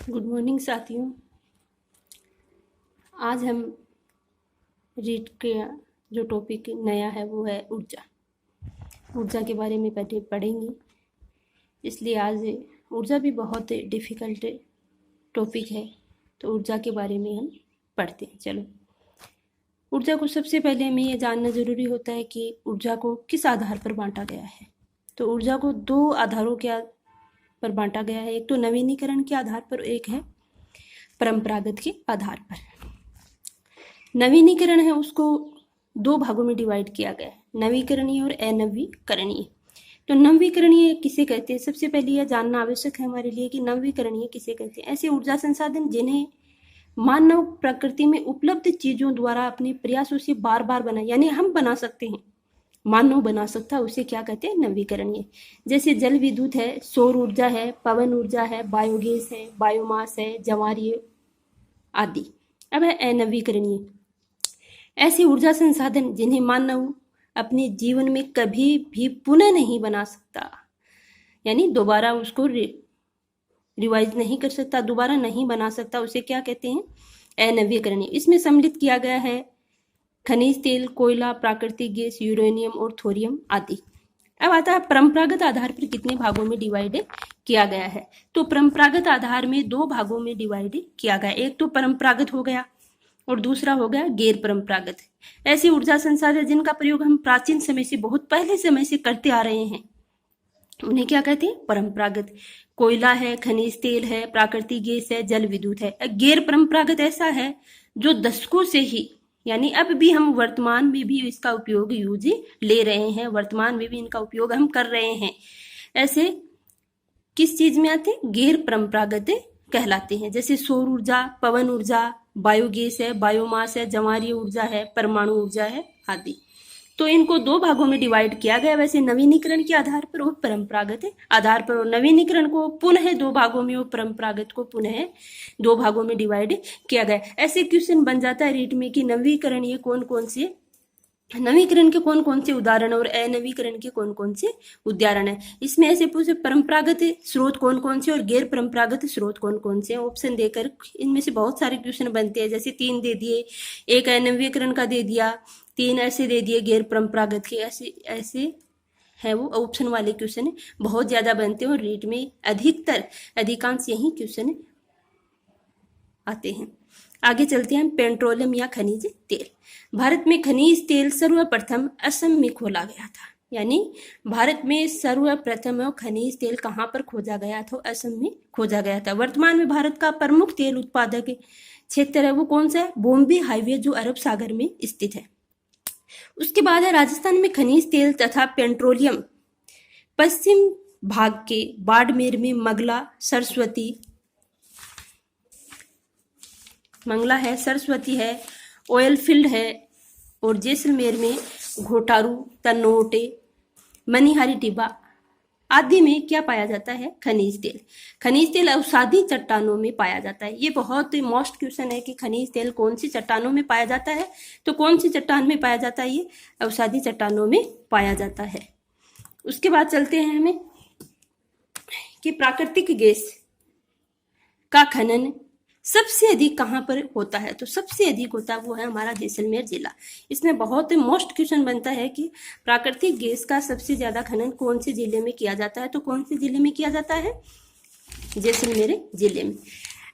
Good morning साथियों। आज हम रीड के जो टॉपिक नया है वो है ऊर्जा। ऊर्जा के बारे में पढ़ेंगे, इसलिए आज ऊर्जा भी बहुत डिफ़िकल्ट टॉपिक है, तो ऊर्जा के बारे में हम पढ़ते हैं। चलो, ऊर्जा को सबसे पहले हमें ये जानना ज़रूरी होता है कि ऊर्जा को किस आधार पर बांटा गया है। तो ऊर्जा को दो आधारों के पर बांटा गया है। एक तो नवीनीकरण के आधार पर, एक है परंपरागत के आधार पर। नवीनीकरण है उसको दो भागों में डिवाइड किया गया है, नवीकरणीय और अनवीकरणीय। तो नवीकरणीय किसे कहते हैं, सबसे पहले यह जानना आवश्यक है हमारे लिए कि नवीकरणीय किसे कहते हैं। ऐसे ऊर्जा संसाधन जिन्हें मानव प्रकृति में उपलब्ध चीजों द्वारा अपने प्रयासों से बार बार बना, यानी हम बना सकते हैं, मानव बना सकता है, उसे क्या कहते हैं, नवीकरणीय। जैसे जल विद्युत है, सौर ऊर्जा है, पवन ऊर्जा है, बायोगैस है, बायोमास है, ज्वारीय आदि। अब है अनवीकरणीय, ऐसे ऊर्जा संसाधन जिन्हें मानव अपने जीवन में कभी भी पुनः नहीं बना सकता, यानी दोबारा उसको रिवाइज नहीं कर सकता, दोबारा नहीं बना सकता, उसे क्या कहते हैं, अनवीकरणीय। इसमें सम्मिलित किया गया है खनिज तेल, कोयला, प्राकृतिक गैस, यूरेनियम और थोरियम आदि। अब आता है परंपरागत आधार पर कितने भागों में डिवाइड किया गया है। तो परंपरागत आधार में दो भागों में डिवाइड किया गया। एक तो परंपरागत हो गया और दूसरा हो गया गैर परंपरागत। ऐसी ऊर्जा संसाधन जिनका प्रयोग हम प्राचीन समय से, बहुत पहले समय से करते आ रहे हैं, उन्हें क्या कहते हैं, परंपरागत। कोयला है, खनिज तेल है, प्राकृतिक गैस है, जल विद्युत है। गैर परंपरागत ऐसा है जो दशकों से ही, यानी अब भी हम वर्तमान में भी इसका उपयोग यूज ले रहे हैं, वर्तमान में भी इनका उपयोग हम कर रहे हैं। ऐसे किस चीज में आते हैं, गैर परंपरागत कहलाते हैं। जैसे सौर ऊर्जा, पवन ऊर्जा, बायोगैस है, बायोमास है, ज्वारीय ऊर्जा है, परमाणु ऊर्जा है आदि। तो इनको दो भागों में डिवाइड किया गया, वैसे नवीनीकरण के आधार पर और परंपरागत आधार पर। और नवीनीकरण को पुनः दो भागों में और परंपरागत को पुनः दो भागों में डिवाइड किया गया। ऐसे क्वेश्चन बन जाता है रीट में कि नवीकरण ये कौन कौन से, नवीकरण के कौन कौन से उदाहरण और अनवीकरण के कौन कौन से उदाहरण है। इसमें ऐसे पूछे परंपरागत स्रोत कौन कौन से और गैर परंपरागत स्रोत कौन कौन से, ऑप्शन देकर इनमें से बहुत सारे क्वेश्चन बनते हैं। जैसे 3 दे दिए, एक अनवीकरण का दे दिया, 3 ऐसे दे दिए गैर परंपरागत के, ऐसे ऐसे है वो ऑप्शन वाले क्वेश्चन बहुत ज्यादा बनते हैं और रीट में अधिकांश यही क्वेश्चन आते हैं। आगे चलते हैं, पेट्रोलियम या खनिज तेल। भारत में खनिज तेल सर्वप्रथम असम में खोला गया था, यानी भारत में सर्वप्रथम खनिज तेल कहाँ पर खोजा गया था, असम में खोजा गया था। वर्तमान में भारत का प्रमुख तेल उत्पादक क्षेत्र है वो कौन सा है, बॉम्बे हाईवे, जो अरब सागर में स्थित है। उसके बाद है राजस्थान में खनिज तेल तथा पेट्रोलियम पश्चिम भाग के बाड़मेर में मंगला है, सरस्वती है, ऑयल फील्ड है, और जैसलमेर में घोटारू, तनोटे, मनिहारी टिब्बा आदि में क्या पाया जाता है, खनिज तेल। खनिज तेल अवसादी चट्टानों में पाया जाता है। ये बहुत मोस्ट क्वेश्चन है कि खनिज तेल कौन सी चट्टानों में पाया जाता है, तो कौन सी चट्टान में पाया जाता है, ये अवसादी चट्टानों में पाया जाता है। उसके बाद चलते हैं हमें कि प्राकृतिक गैस का खनन सबसे अधिक कहाँ पर होता है, तो सबसे अधिक होता है वो है हमारा जैसलमेर जिला। इसमें बहुत मोस्ट क्वेश्चन बनता है कि प्राकृतिक गैस का सबसे ज्यादा खनन कौन से जिले में किया जाता है, तो कौन से जिले में किया जाता है, जैसलमेर जिले में।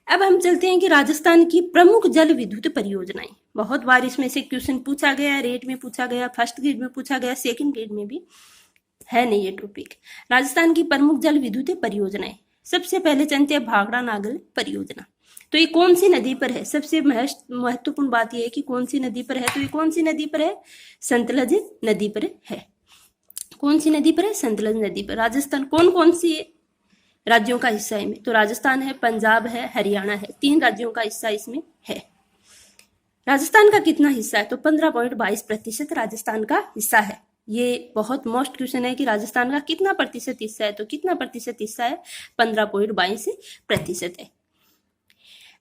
अब हम चलते हैं कि राजस्थान की प्रमुख जल विद्युत परियोजनाएं। बहुत बार इसमें से क्वेश्चन पूछा गया, रेट में पूछा गया, फर्स्ट ग्रेड में पूछा गया, सेकेंड ग्रेड में भी है नहीं ये टॉपिक। राजस्थान की प्रमुख जल विद्युत परियोजनाएं, सबसे पहले चलते हैं भाखड़ा नागल परियोजना। तो ये कौन सी नदी पर है, सबसे महत्वपूर्ण बात यह है कि कौन सी नदी पर है, तो ये कौन सी नदी पर है, सतलज नदी पर है। कौन सी नदी पर है, सतलज नदी पर। राजस्थान कौन कौन सी राज्यों का हिस्सा है, तो राजस्थान है, पंजाब है, हरियाणा है, 3 राज्यों का हिस्सा इसमें है। राजस्थान का कितना हिस्सा है, तो 15.22% राजस्थान का हिस्सा है। ये बहुत मोस्ट क्वेश्चन है कि राजस्थान का कितना प्रतिशत हिस्सा है, तो कितना प्रतिशत हिस्सा है, 15.22% है।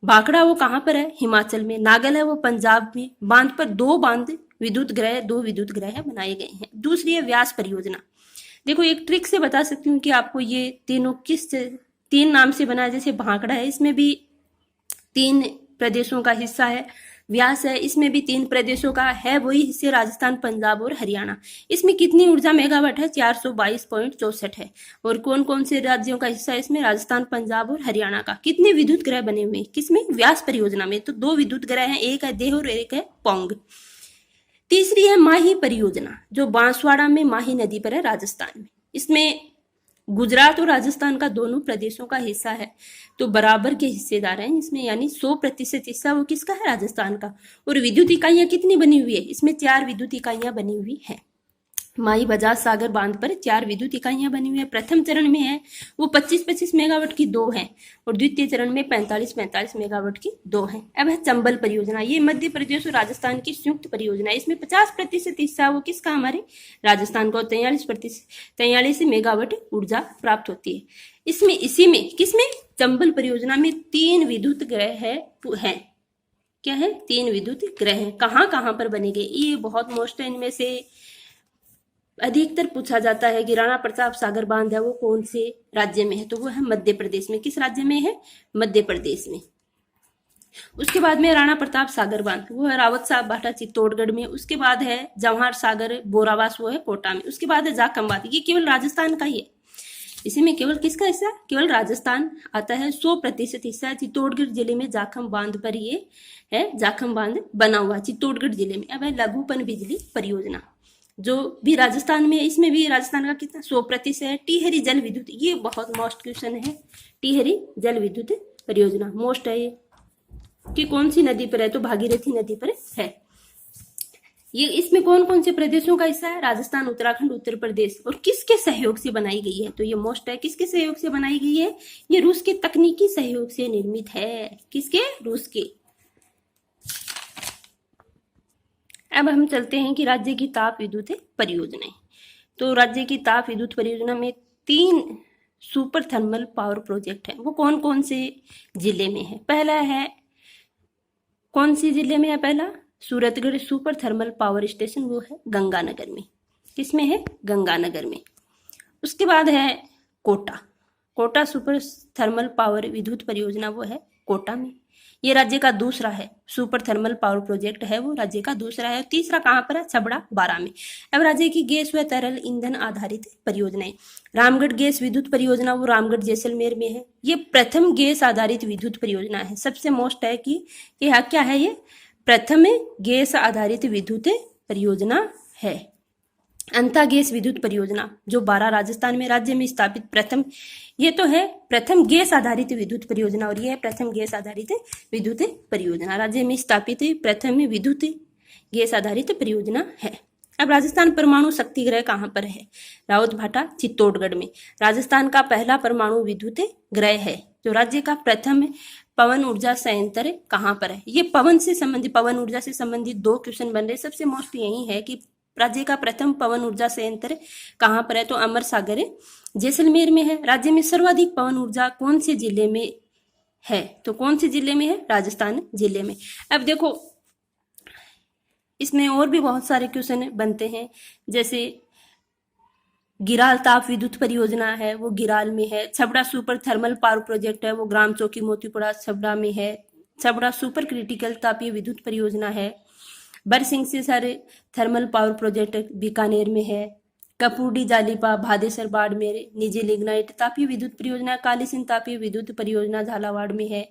भाखड़ा वो कहाँ पर है, हिमाचल में। नागल है वो पंजाब में। बांध पर 2 विद्युत ग्रह बनाए गए हैं। दूसरी है व्यास परियोजना। देखो एक ट्रिक से बता सकती हूँ कि आपको ये तीनों किस तीन नाम से बना है, जैसे भांकड़ा है, इसमें भी 3 प्रदेशों का हिस्सा है। व्यास है, इसमें भी 3 प्रदेशों का है, वही हिस्से राजस्थान, पंजाब और हरियाणा। इसमें कितनी ऊर्जा मेगावाट है? 422.64 है। और कौन कौन से राज्यों का हिस्सा है इसमें? राजस्थान, पंजाब और हरियाणा का। कितने विद्युत ग्रह बने हुए हैं? किसमें? व्यास परियोजना में। तो 2 विद्युत ग्रह हैं, एक है देह और एक है पोंग। तीसरी है माही परियोजना, जो बांसवाड़ा में माही नदी पर है, राजस्थान में। इसमें गुजरात और राजस्थान का दोनों प्रदेशों का हिस्सा है, तो बराबर के हिस्सेदार हैं इसमें, यानी 100% हिस्सा वो किसका है? राजस्थान का। और विद्युत इकाइयां कितनी बनी हुई है? इसमें 4 विद्युत इकाइयां बनी हुई है। माई बजाज सागर बांध पर 4 विद्युत इकाइयां बनी हुई है। प्रथम चरण में है वो 25-25 मेगावाट की 2 है, और द्वितीय चरण में 45-45 मेगावाट की 2 है। अब है चंबल परियोजना, ये मध्य प्रदेश और राजस्थान की संयुक्त परियोजना है। इसमें 50% हिस्सा वो किसका? हमारे राजस्थान को। 43 मेगावाट ऊर्जा प्राप्त होती है इसमें। इसी में किसमें? चंबल परियोजना में 3 विद्युत ग्रह है। क्या है? 3 विद्युत ग्रह हैं। कहाँ कहाँ पर बनेंगे? ये बहुत मोस्ट है, इनमें से अधिकतर पूछा जाता है कि राणा प्रताप सागर बांध है वो कौन से राज्य में है? तो वो है मध्य प्रदेश में। किस राज्य में है? मध्य प्रदेश में। उसके बाद में राणा प्रताप सागर बांध, वो है रावत साहब भाटा चित्तौड़गढ़ में। उसके बाद है जवाहर सागर बोरावास, वो है कोटा में। उसके बाद है जाखम बांध, ये केवल राजस्थान का ही है। इसी में केवल किसका हिस्सा? केवल राजस्थान आता है। 100% हिस्सा है चित्तौड़गढ़ जिले में, जाखम बांध पर ये है। जाखम बांध बना हुआ चित्तौड़गढ़ जिले में। अब है लघुपन बिजली परियोजना, जो भी राजस्थान में है। इसमें भी राजस्थान का कितना? 100% है। टिहरी जल विद्युत, ये बहुत मोस्ट क्वेश्चन है। टिहरी जल विद्युत परियोजना मोस्ट है ये, कि कौन सी नदी पर है? तो भागीरथी नदी पर है ये। इसमें कौन कौन से प्रदेशों का हिस्सा है? राजस्थान, उत्तराखंड, उत्तर प्रदेश। और किसके सहयोग से बनाई गई है? तो ये मोस्ट है। किसके सहयोग से बनाई गई है? ये रूस के तकनीकी सहयोग से निर्मित है। किसके? रूस के। अब हम चलते हैं कि राज्य की ताप विद्युत परियोजनाएं। तो राज्य की ताप विद्युत परियोजना में 3 सुपर थर्मल पावर प्रोजेक्ट है। वो कौन कौन से जिले में है? पहला है, कौन सी जिले में है? पहला Suratgarh super thermal power station, वो है गंगानगर में। किसमें है? गंगानगर में। उसके बाद है कोटा सुपर थर्मल पावर विद्युत परियोजना, वो है कोटा में। ये राज्य का दूसरा है, सुपर थर्मल पावर प्रोजेक्ट है, वो राज्य का दूसरा है। तीसरा कहाँ पर है? छबड़ा, बारां में। अब राज्य की गैस व तरल ईंधन आधारित परियोजनाएं। रामगढ़ गैस विद्युत परियोजना, वो रामगढ़ जैसलमेर में है। ये प्रथम गैस आधारित विद्युत परियोजना है। सबसे मोस्ट है कि क्या है? ये प्रथम गैस आधारित विद्युत परियोजना है। अंता गैस विद्युत परियोजना, जो 12 राजस्थान में राज्य में स्थापित प्रथम, ये तो है प्रथम गैस आधारित विद्युत परियोजना, और ये है प्रथम गैस आधारित विद्युत परियोजना। राज्य में स्थापित प्रथम विद्युत गैस आधारित परियोजना है। अब राजस्थान परमाणु शक्ति ग्रह कहाँ पर है? रावत भाटा चित्तौड़गढ़ में। राजस्थान का पहला परमाणु विद्युत ग्रह है। जो राज्य का प्रथम पवन ऊर्जा संयंत्र कहाँ पर है? ये पवन ऊर्जा से संबंधित 2 क्वेश्चन बन रहे। सबसे मोस्ट यही है कि राज्य का प्रथम पवन ऊर्जा संयंत्र कहाँ पर है? तो अमर सागर जैसलमेर में है। राज्य में सर्वाधिक पवन ऊर्जा कौन से जिले में है? तो कौन से जिले में है? राजस्थान जिले में। अब देखो, इसमें और भी बहुत सारे क्वेश्चन बनते हैं, जैसे गिराल ताप विद्युत परियोजना है, वो गिराल में है। Chhabra super thermal power project है, वो ग्राम चौकी मोतीपुरा छबड़ा में है। छबड़ा सुपर क्रिटिकल तापीय विद्युत परियोजना है। बरसिंह से सारे थर्मल पावर प्रोजेक्ट बीकानेर में है। कपूडी जालीपा भादेसर बाड़मेर निजी लिग्नाइट तापीय विद्युत परियोजना। काली सिंध तापीय विद्युत परियोजना झालावाड़ में है।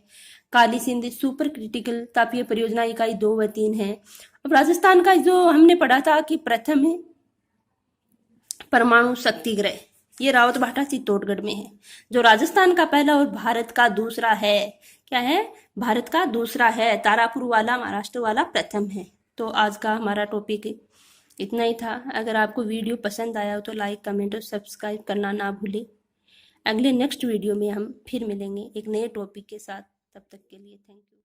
काली सिंध सुपर क्रिटिकल तापीय परियोजना इकाई 2 व 3 है। अब राजस्थान का जो हमने पढ़ा था कि प्रथम है परमाणु शक्ति ग्रह, ये रावत भाटा चित्तौड़गढ़ में है। जो राजस्थान का पहला और भारत का दूसरा है, क्या है? भारत का दूसरा है। तारापुर वाला महाराष्ट्र वाला प्रथम है। तो आज का हमारा टॉपिक इतना ही था। अगर आपको वीडियो पसंद आया हो तो लाइक, कमेंट और सब्सक्राइब करना ना भूलें। अगले नेक्स्ट वीडियो में हम फिर मिलेंगे एक नए टॉपिक के साथ। तब तक के लिए थैंक यू।